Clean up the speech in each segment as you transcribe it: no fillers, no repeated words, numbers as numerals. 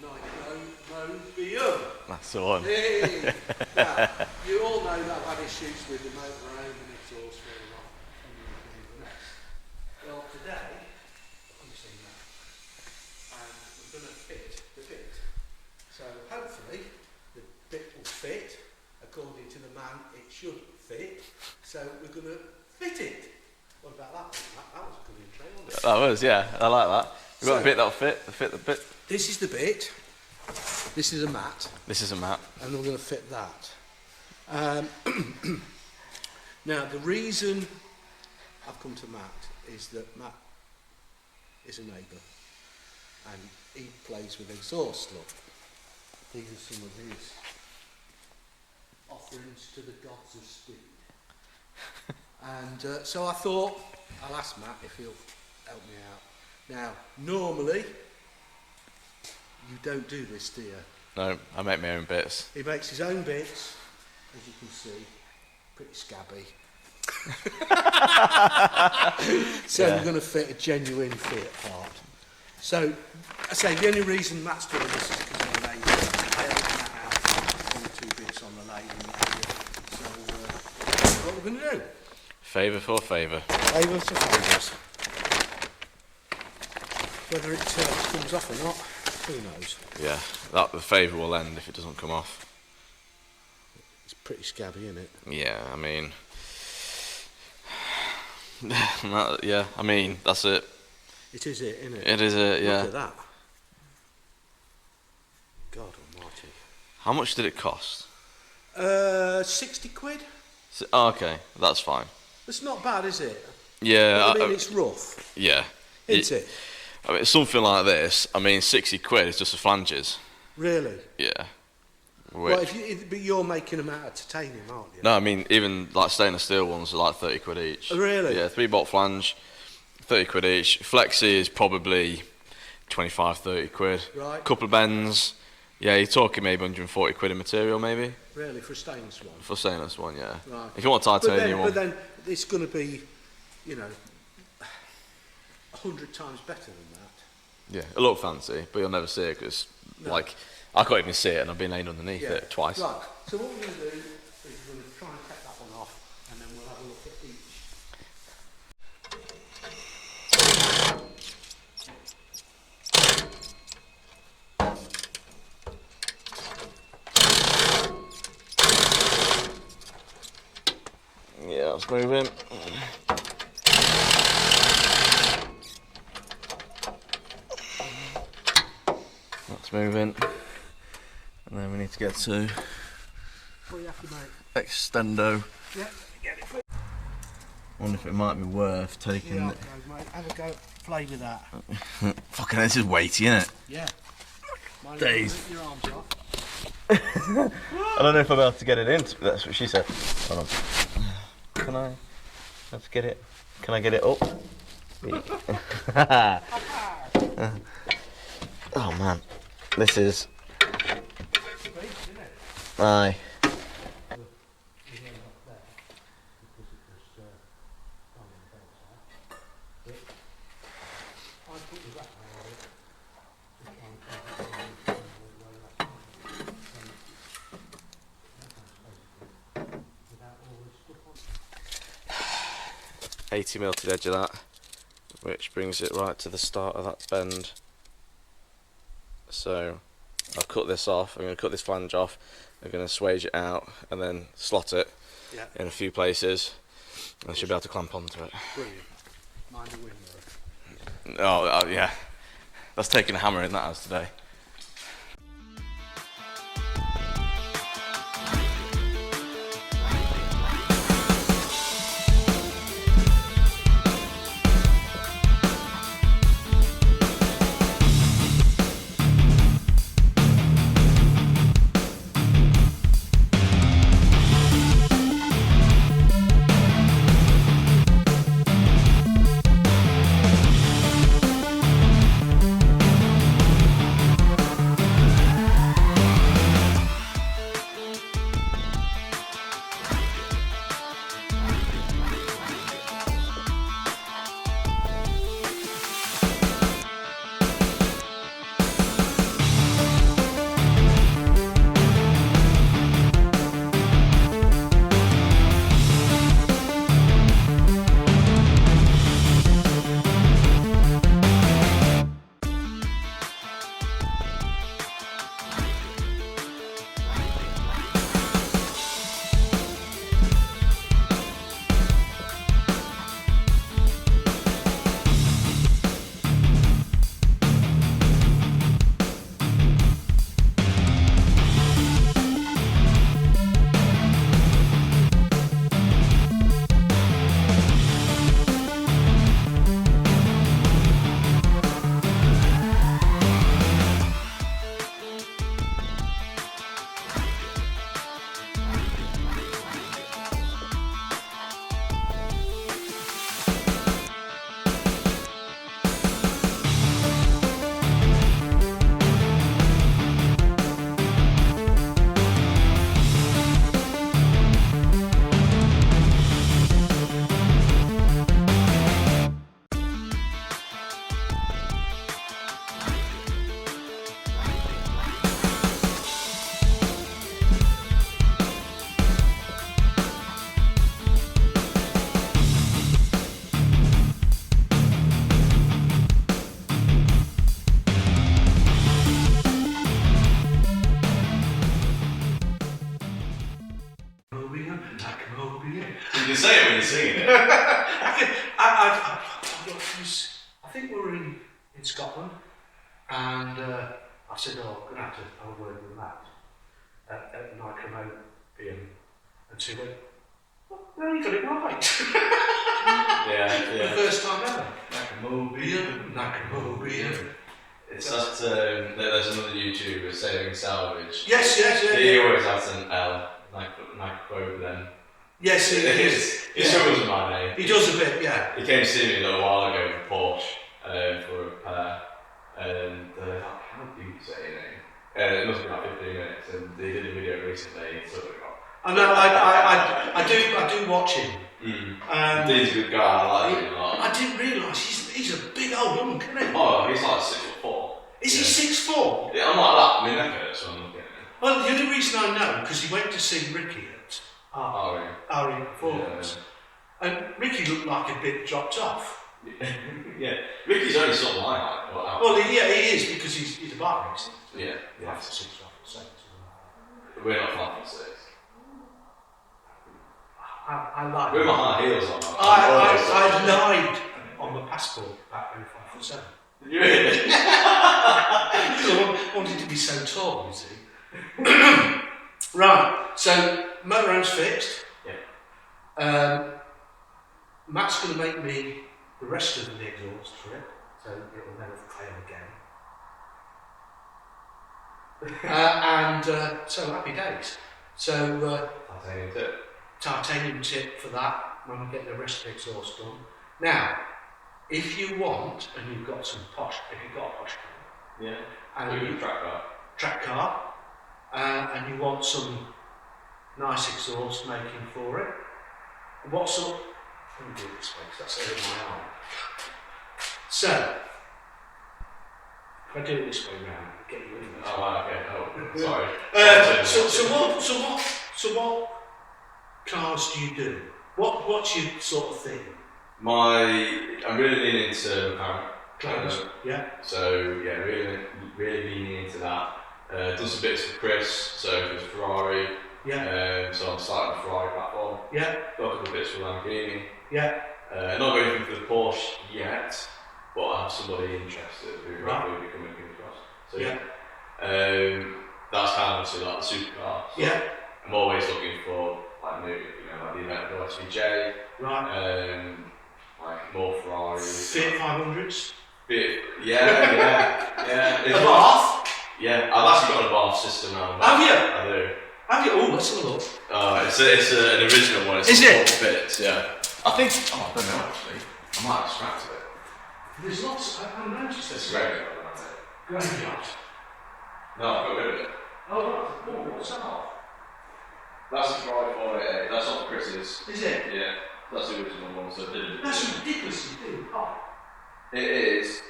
Nicromobeum. That's the one. Hey. Now, you all know that I've had issues with the Motorhome and exhaust falling off and the rest. Well, today, you've seen that, and we're going to fit the bit. So hopefully the bit will fit. According to the man, it should fit. So we're going to fit it. What about that one? That was a good intro, wasn't it? That was, yeah. I like that. We've got a bit that'll fit the bit. This is the bit. This is a mat. This is a mat. And we're going to fit that. Now, the reason I've come to Matt is that Matt is a neighbour and he plays with exhaust. Look, these are some of his offerings to the gods of speed. And so I thought I'll ask Matt if he'll help me out. Now, normally you don't do this, do you? No, I make my own bits. He makes his own bits, as you can see, pretty scabby. So we're going to fit a genuine Fiat part. So, I say the only reason Matt's doing this is because of the lathe. I opened that out, only 2 bits on the lathe. So, what we're going to do? Favour for favour. Favour to favours. Whether it comes off or not, who knows? Yeah, the favour will end if it doesn't come off. It's pretty scabby, isn't it? Yeah, I mean... yeah, I mean, that's it. It is it, isn't it? It is it, yeah. Look at that. God almighty. How much did it cost? 60 quid. Oh, okay, that's fine. It's not bad, is it? Yeah. I mean, it's rough. Yeah. Isn't it? I mean, something like this, I mean, 60 quid is just the flanges. Really? Yeah. Well, but you're making them out of titanium, aren't you? No, I mean, even like stainless steel ones are like 30 quid each. Oh, really? Yeah, 3-bolt flange, 30 quid each. Flexi is probably 25, 30 quid. Right. Couple of bends, yeah, you're talking maybe 140 quid in material, maybe. Really, for a stainless one? For a stainless one, yeah. Right. If you want titanium one. But then it's going to be, you know, 100 times better than that. Yeah, it'll look fancy, but you'll never see it because, like, I can't even see it and I've been laying underneath it twice. Right, so what we're going to do is we're going to try and take that one off and then we'll have a look at each. Yeah, let's move in. Let's move in. And then we need to get to What do you have to make? extendo. Yeah, get it. I wonder if it might be worth taking Yeah, mate. Have a go. Play with that. Fucking hell, this is weighty, isn't it? Yeah. Days. Your arms off. I don't know if I'll be able to get it in. That's what she said. Hold on. Can I? Let's get it. Can I get it up? Oh man, this is. Aye. $80mm to the edge of that, which brings it right to the start of that bend. So I'll cut this off, I'm going to cut this flange off, I'm going to swage it out and then slot it in a few places and I should be able to clamp onto it. Brilliant. Mind the wind though. Oh yeah, that's taking a hammer in that as today. singing it. I think we were in Scotland, and I said, oh, I'm going to have to have a word with Matt at Nicromobeum, and she went, no, you got it right. Yeah. The first time ever. Nicromobeum. It's that, there's another YouTuber, Saving Salvage. Yes. He always has an L, Nicromobeum. Yes, he is. He struggles with my name. He does a bit, yeah. He came to see me a little while ago with Porsche for a repair, and how do you say your name? It must be like 15 minutes, and they did a video recently. Sort of I know. I do watch him. He's a good guy. I like him a lot. I didn't realise he's a big old hunk, isn't he? Oh, he's like 6'4". Is he 6'4"? Yeah, I'm like that. I mean, that hurts when I'm looking at him. Well, the only reason I know because he went to see Ricky at RE Performance, and Ricky looked like a bit dropped off. Yeah, Ricky's only sort of my height. Well, he is because he's a bar racer. Yeah. 5 to 6, 7. We're not 5 to 6. I like. We're my high heels on. I lied on my passport back when 5 foot 7. You really? Because I wanted to be so tall, you see. Right, so Motorhome's fixed. Yeah. Matt's going to make me the rest of the exhaust for it, so it will never fail again. So happy days. So titanium tip for that when we get the rest of the exhaust done. Now, if you want, and you've got some posh, if you've got a posh car, yeah, and you track car, and you want some nice exhaust making for it, what sort? Let me do it this way because that's over my arm. So, if I do it this way round, I'll get you in there. Oh, okay. Oh, sorry. So what cars do you do? What's your sort of thing? I'm really leaning into McLarens. Yeah. So yeah, really leaning into that. Done some bits with Chris, so it was Ferrari. Yeah. So I'm starting the Ferrari platform. Yeah. Got a couple of bits for Lamborghini. Yeah. Not going for the Porsche yet, but I have somebody interested who will be coming across. So yeah. That's kind of like the supercar. So yeah. I'm always looking for like new, like the Aventador SVJ. Right. Like more Ferraris. Fiat 500s. Yeah. A bath? Yeah, I've actually got a bath system now. Have you? I do. Have you? Oh, let's have a look. It's an original one. Is it? Bits, yeah. I think. I don't know actually. I might have scrapped it. There's lots. I noticed this. It's great. Graveyard. No, I've got rid of it. Oh, what's that off? That's a Ferrari 488. That's not Chris's. Is it? Yeah. That's the original one. So that's ridiculously big. Oh. It is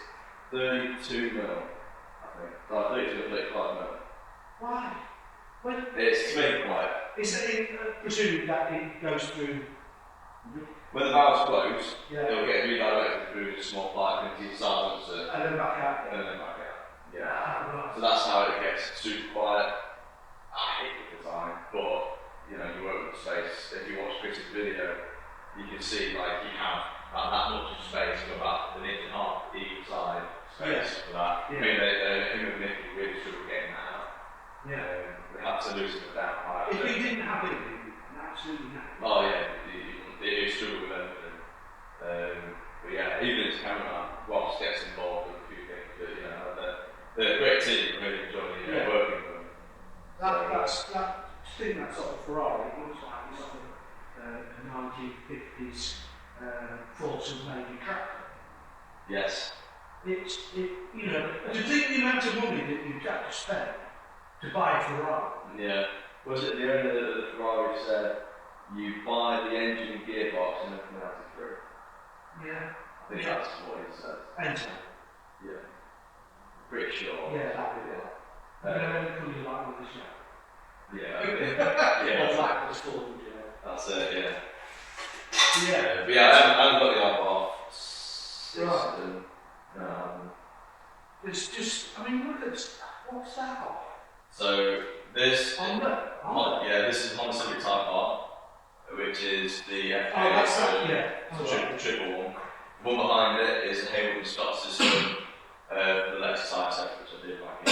32 mil. I think. Like 32 to 35 mil. Why? When it's to make it quiet. Is it presuming that it goes through? When the valve's closed, yeah. It'll get redirected through a small pipe into your silencer. And then back out. And then back out. Yeah. Right. So that's how it gets super quiet. I hate the design, but you work with space. If you watch Chris's video, you can see like you have that much space for about an inch and a half either side space for that. Yeah. I mean, him and Nick really struggle getting that out. Yeah. We had to loosen it down. If we didn't have it, absolutely not. Oh yeah, you struggle with everything. But yeah, even his camera, Ross gets involved with a few things. But they're a great team. I really enjoy working with them. That sort of Ferrari, it looks like it's sort of a 1950s Fortune Navy tractor. Yes. To think the amount of money that you'd have to spend to buy a Ferrari. Yeah. Was it the owner of the Ferrari said you buy the engine and gearbox and everything else is free? Yeah. I think that's what he said. Enter. Yeah. Pretty sure. Yeah, that'd be it. You like with this now. Yeah. Or black was forward, That's it, yeah. Yeah. But yeah, I haven't got the on-off system. It's just, look at this. What's that off? So this Honda. this is Honda Civic Type R, which which is the Oh, that's that, yeah. triple one. The one behind it is the Haywood Scott system, the Lexus ISF, which I did back in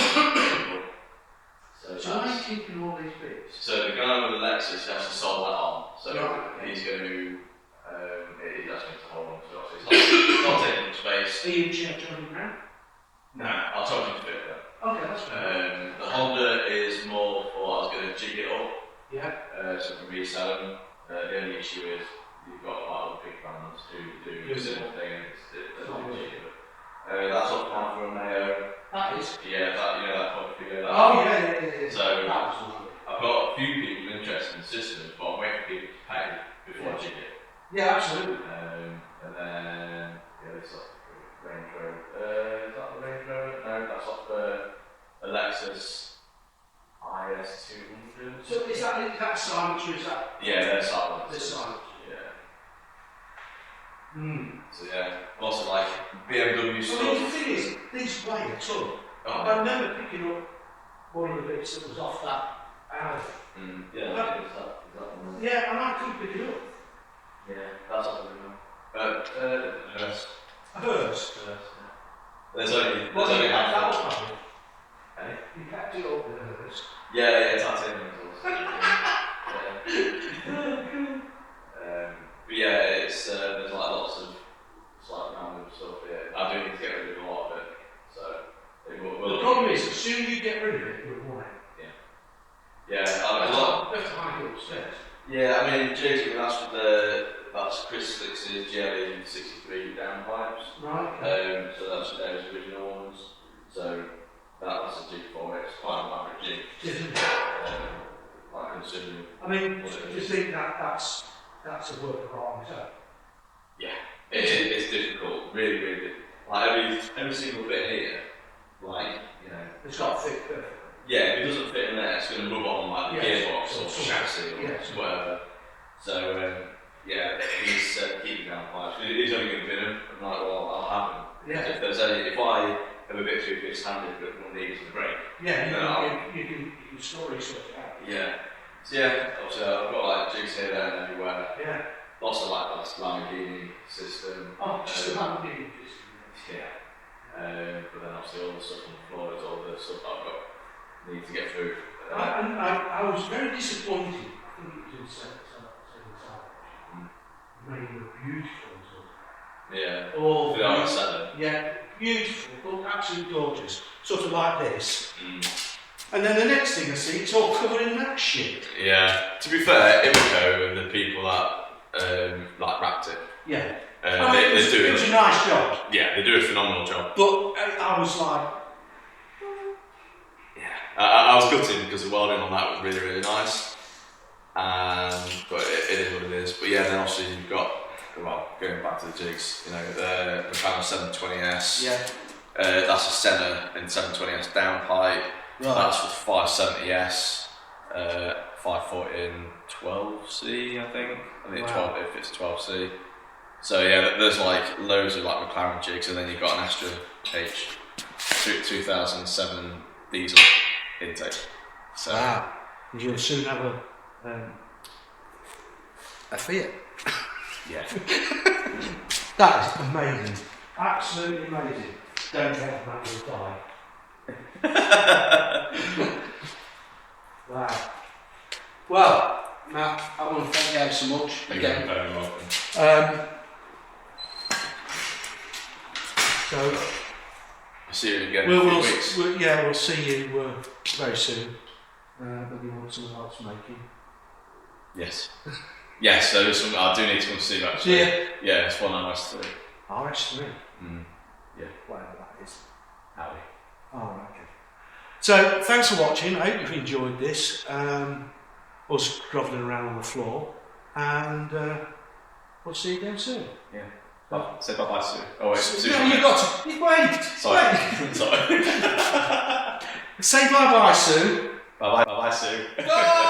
So why are you keeping all these bits? So the guy with the Lexus has to solve that on. So Right. he's going to, he does need to hold on to it. It's not taking up space. Are you charging now? No, I'll talk you through it. Okay, that's fine. The Honda is more for, I was going to jig it up. Yeah. So for reselling. The only issue is you've got quite a lot of big brands who do a similar thing and it's not cheap. That's up now for a Mayo. That is. Yeah, that, you know that public figure. Oh, yeah. So absolutely. I've got a few people interested in the systems, but I'm waiting for people to pay before I jig it. Yeah, absolutely. And then, yeah, this is off the Range Rover. Is that the Range Rover? No, that's off the Lexus IS200. So is that silence or is that? Yeah, they're silent. They're silent. Yeah. Hmm. So yeah, lots of like BMW stuff. I mean, the thing is, these weigh a ton. Oh. I remember picking up one of the bits that was off that alley. Yeah, is that one? Yeah, and I couldn't pick it up. Yeah, that's what I remember. Hers. There's only Well, you kept that half. up, haven't Eh? you? You kept it up with hers. Yeah, titanium exhaust. But yeah, it's there's like lots of slight random stuff. Yeah, I do need to get rid of a lot of it. So it will. The problem is, as soon as you get rid of it, you'll want it. Yeah, You have to hide it upstairs. Yeah, I mean, JT, that's Chris Slicks's GLE 63 downpipes. Right. So that's those original ones. So that's a jig for it. It's quite an elaborate jig. Isn't it? Like considering. I mean, do you think that's a work of art on its own? Yeah, it's difficult. Really difficult. Like every single bit here, like It's got to fit perfectly. Yeah, if it doesn't fit in there, it's going to rub on like the gearbox or chassis or whatever. So yeah, he's keeping down pipes. He's only going to bin them. I'm like, well, I'll have them. Yeah. If I have a bit too big-handed but one needs the brake. Yeah, you can sort it out. Yeah. So yeah, obviously I've got like jigs here, there, and everywhere. Yeah. Lots of like that Lamborghini system. Oh, just a Lamborghini system. Yeah. But then obviously all the stuff on the floor is all the stuff I've got need to get through. I was very disappointed. I think it was in South. Made a beautiful as Yeah. all yeah, beautiful, look, absolutely gorgeous. Sort of like this. And then the next thing I see, it's all covered in that shit. Yeah. To be fair, Iveco and the people that like wrapped it. Yeah. It was a nice job. Yeah, they do a phenomenal job. But I was like, I was gutted because the welding on that was really, really nice. But it is what it is. But yeah, then obviously you've got, well, going back to the jigs, the McLaren 720S. Yeah. That's a Senna and 720S downpipe. Right. That's with 570S, 540 12C, I think. I think 12 if it's 12C. So yeah, there's like loads of like McLaren jigs, and then you've got an Astra H 2007 diesel intake. So wow. You'll soon have a Fiat. yeah. That is amazing. Absolutely amazing. Don't get that, you'll die. Wow. Well, Matt, I want to thank you ever so much again. You're very welcome. So I'll see you again in a few weeks. We'll see you very soon. When you want something else making. Yes. Yes, so there's something I do need to come see actually. Yeah, it's one RS3. RS3? Yeah. Whatever that is. Howdy. Oh, okay. So, thanks for watching. I hope you've enjoyed this. Us grovelling around on the floor. And we'll see you again soon. Yeah. Oh, say bye-bye soon. Oh, wait. No, you've got to. Wait. Sorry. Wait. Sorry. Say bye-bye, Sue. Bye-bye, Sue. Bye.